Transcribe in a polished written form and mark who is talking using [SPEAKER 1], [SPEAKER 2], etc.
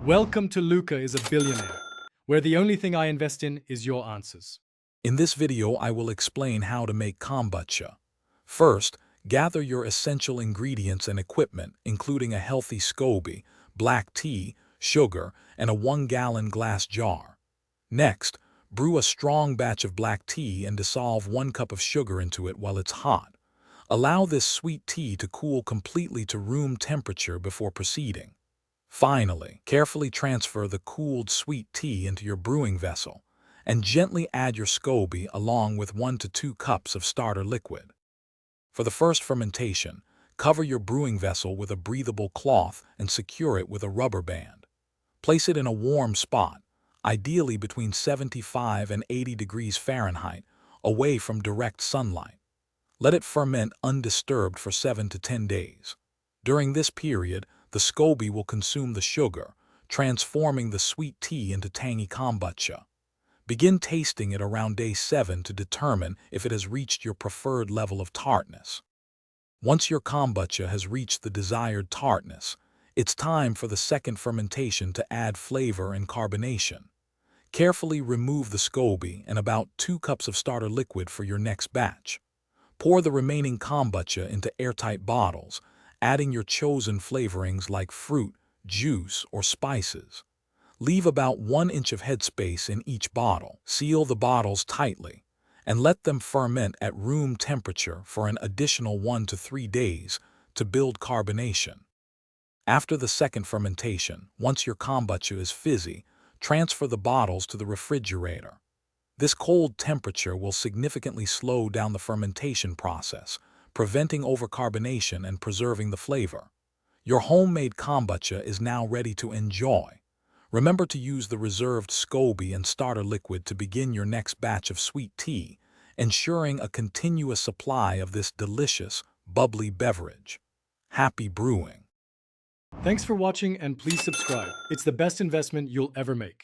[SPEAKER 1] Welcome to Luca is a Billionaire, where the only thing I invest in is your answers.
[SPEAKER 2] In this video, I will explain how to make kombucha. First, gather your essential ingredients and equipment, including a healthy SCOBY, black tea, sugar, and a 1-gallon glass jar. Next, brew a strong batch of black tea and dissolve 1 cup of sugar into it while it's hot. Allow this sweet tea to cool completely to room temperature before proceeding. Finally, carefully transfer the cooled sweet tea into your brewing vessel and gently add your SCOBY along with 1 to 2 cups of starter liquid. For the first fermentation, cover your brewing vessel with a breathable cloth and secure it with a rubber band. Place it in a warm spot, ideally between 75 and 80 degrees Fahrenheit, away from direct sunlight. Let it ferment undisturbed for 7 to 10 days. During this period, the SCOBY will consume the sugar, transforming the sweet tea into tangy kombucha. Begin tasting it around day 7 to determine if it has reached your preferred level of tartness. Once your kombucha has reached the desired tartness, it's time for the second fermentation to add flavor and carbonation. Carefully remove the SCOBY and about 2 cups of starter liquid for your next batch. Pour the remaining kombucha into airtight bottles, adding your chosen flavorings like fruit, juice, or spices. Leave about 1 inch of headspace in each bottle. Seal the bottles tightly and let them ferment at room temperature for an additional 1 to 3 days to build carbonation. After the second fermentation, once your kombucha is fizzy, transfer the bottles to the refrigerator. This cold temperature will significantly slow down the fermentation process, preventing overcarbonation and preserving the flavor. Your homemade kombucha is now ready to enjoy. Remember to use the reserved SCOBY and starter liquid to begin your next batch of sweet tea, ensuring a continuous supply of this delicious, bubbly beverage. Happy brewing!
[SPEAKER 1] Thanks for watching and please subscribe. It's the best investment you'll ever make.